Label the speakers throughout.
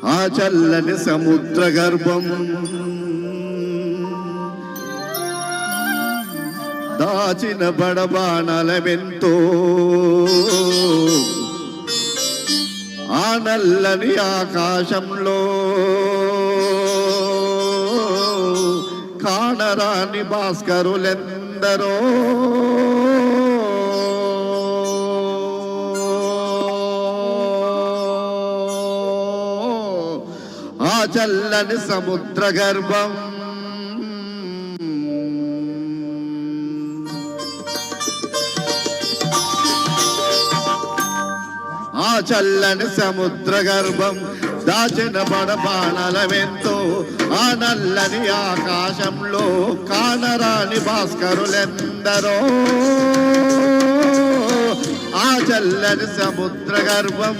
Speaker 1: ఆ చల్లని సముద్ర గర్భం దాచిన బడబాణలమెంతో ఆ నల్లని ఆకాశంలో కానరాని భాస్కరులెందరో ఆ చల్లని సముద్ర గర్భం ఆ చల్లని సముద్ర గర్భం దాచిన బడబాణలమెంతో ఆ నల్లని ఆకాశంలో కానరాని భాస్కరులెందరో ఆ చల్లని సముద్ర గర్భం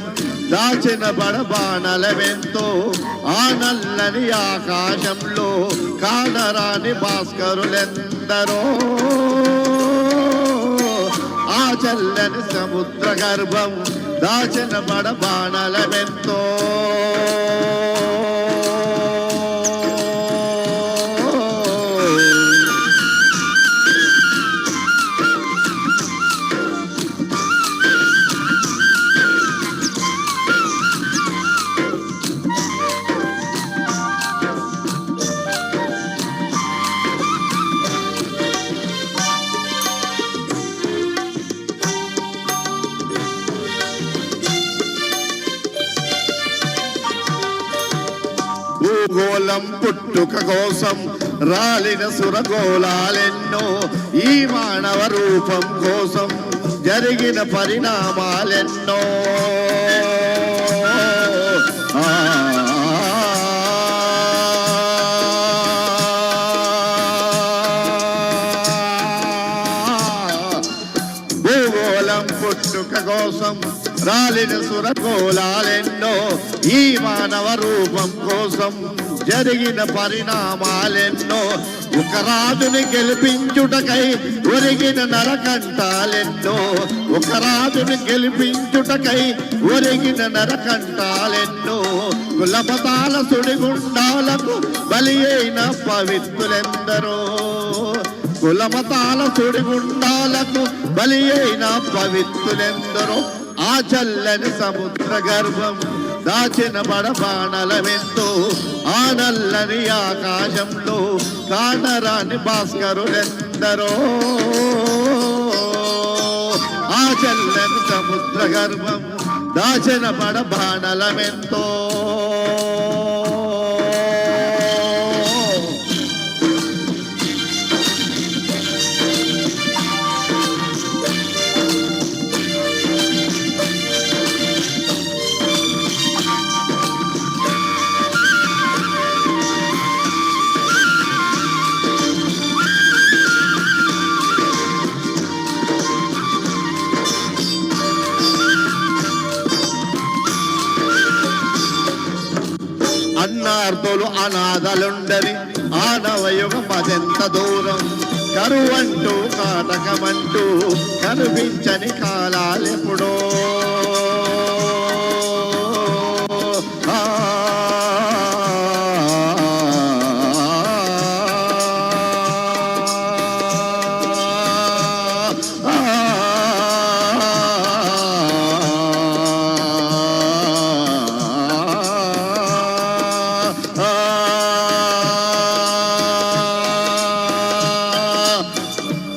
Speaker 1: దాచిన బడబాణలమెంతో ఆ నల్లని ఆకాశంలో కానరాని భాస్కరులెందరో ఆ చల్లని సముద్ర గర్భం దాచిన బడబాణలమెంతో భూగోళం పుట్టుక కోసం రాలిన సురగోళాలెన్నో ఈ మానవ రూపం కోసం జరిగిన పరిణామాలెన్నో భూగోళం పుట్టుక కోసం రాలిన సురగోళాలెన్నో ఈ మానవ రూపం కోసం జరిగిన పరిణామాలెన్నో ఒక రాజుని గెలిపించుటకై ఒరిగిన నరకంటాలెన్నో ఒక రాజుని గెలిపించుటకై ఒరిగిన నరకంటాలెన్నో కులమతాల సుడిగుండాలకు బలి అయిన పవిత్రులెందరో కులమతాల సుడిగుండాలకు బలి అయిన పవిత్రులెందరో ఆ చల్లని సముద్ర గర్భం దాచిన బడబాణలమెంతో ఆ నల్లని ఆకాశంలో కానరాని భాస్కరులెందరో ఆ చల్లని సముద్ర గర్భం దాచిన బడబాణలమెంతో అన్నార్థులు అనాథలుండని ఆనవయుగం అదెంత దూరం కరువంటూ కాటకమంటూ కనిపించని కాలాలెప్పుడో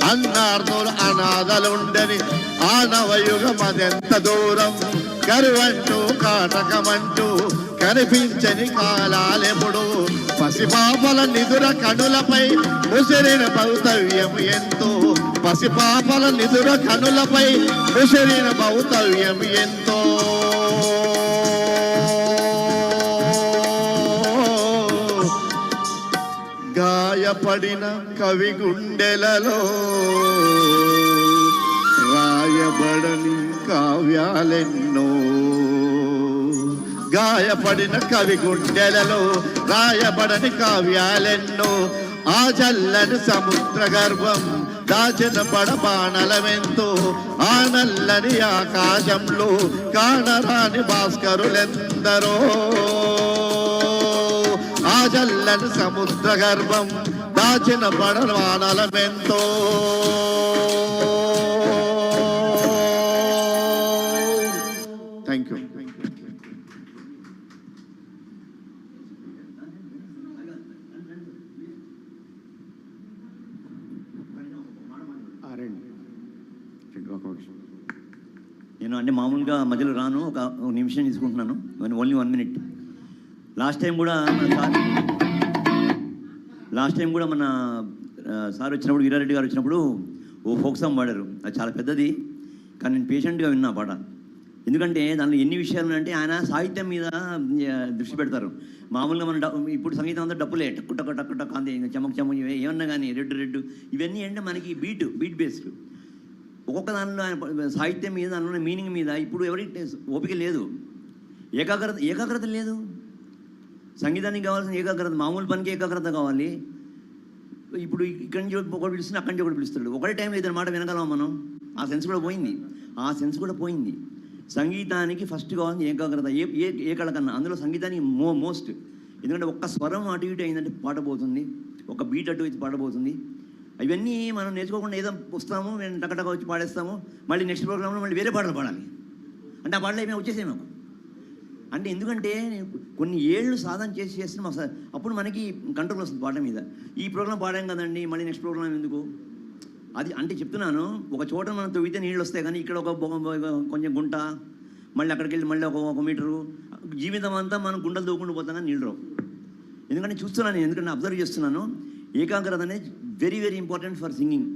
Speaker 1: అన్నార్థులు అనాథలుండని ఆనవయుగం అదెంత దూరం కరువంటూ కాటకమంటూ కనిపించని కాలాలెప్పుడు పసిపాపల నిదుర కనులపై ముసిరిన భౌతవ్యం ఎంతో పసిపాపల నిదుర కనులపై ముసిరిన భౌతవ్యం ఎంతో గాయపడిన కవి గుండెలలో రాయబడని కావ్యాలెన్నో గాయపడిన కవి గుండెలలో రాయబడని కావ్యాలెన్నో ఆ చల్లని సముద్ర గర్భం దాచిన బడబాణలమెంతో ఆ నల్లని ఆకాశంలో కానరాని భాస్కరులెందరో చల్లని సముద్ర గర్భం దాచిన పడవానలమెంతో థ్యాంక్ యూ.
Speaker 2: నేను అంటే మామూలుగా మధ్యలో రాను, ఒక నిమిషం తీసుకుంటున్నాను, ఓన్లీ 1 minute. లాస్ట్ టైం కూడా మన సార్ వచ్చినప్పుడు, వీరారెడ్డి గారు వచ్చినప్పుడు ఓ ఫోక్ సాంగ్ పాడారు. అది చాలా పెద్దది, కానీ నేను పేషెంట్గా విన్నా పాట. ఎందుకంటే దానిలో ఎన్ని విషయాలు అంటే ఆయన సాహిత్యం మీద దృష్టి పెడతారు. మామూలుగా మన ఇప్పుడు సంగీతం అంతా డప్పులే, టక్కు టక్కు టక్కు టక్కు అంతే, చెమక్ చెమక్ ఏమన్నా కానీ రెడ్డు ఇవన్నీ అంటే మనకి బీట్ బేస్డ్. ఒక్కొక్క దానిలో ఆయన సాహిత్యం మీద, దానిలో మీనింగ్ మీద ఇప్పుడు ఎవరికి ఓపిక లేదు, ఏకాగ్రత లేదు. సంగీతానికి కావాల్సిన ఏకాగ్రత, మామూలు పనికి ఏకాగ్రత కావాలి. ఇప్పుడు ఇక్కడి నుంచి ఒకటి పిలుస్తుంది, అక్కడి నుంచి ఒకటి పిలుస్తాడు, ఒకటే టైంలో ఇద్దరు మాట వినగలం మనం. ఆ సెన్స్ కూడా పోయింది. సంగీతానికి ఫస్ట్ కావాల్సిన ఏకాగ్రత, ఏ కళ కన్నా. అందులో సంగీతానికి మోస్ట్. ఎందుకంటే ఒక్క స్వరం అటు ఇటు అయిందంటే పాట పోతుంది, ఒక బీట్ అటు ఇటు పాట పోతుంది. ఇవన్నీ మనం నేర్చుకోకుండా ఏదో వస్తాము, నేను టకటక వచ్చి పాడేస్తాము, మళ్ళీ నెక్స్ట్ ప్రోగ్రాంలో మళ్ళీ వేరే పాటలు పాడాలి. అంటే ఆ పాటలు ఏమైనా వచ్చేసాయి మాకు. అంటే ఎందుకంటే కొన్ని ఏళ్ళు సాధన చేస్తున్నాం అసలు, అప్పుడు మనకి కంట్రోల్ వస్తుంది పాట మీద. ఈ ప్రోగ్రాం పాడాం కదండి, మళ్ళీ నెక్స్ట్ ప్రోగ్రాం ఎందుకు? అది అంటే చెప్తున్నాను, ఒక చోట మనం తవ్వితే నీళ్ళు వస్తాయి, కానీ ఇక్కడ ఒక కొంచెం గుంట, మళ్ళీ అక్కడికి వెళ్ళి మళ్ళీ ఒక మీటరు, జీవితం అంతా మనం గుంటలు తవ్వుకుంటూ పోతాం కానీ నీళ్ళు రావు. ఎందుకంటే చూస్తున్నాను, ఎందుకంటే అబ్జర్వ్ చేస్తున్నాను, ఏకాగ్రత అనేది very very important for singing.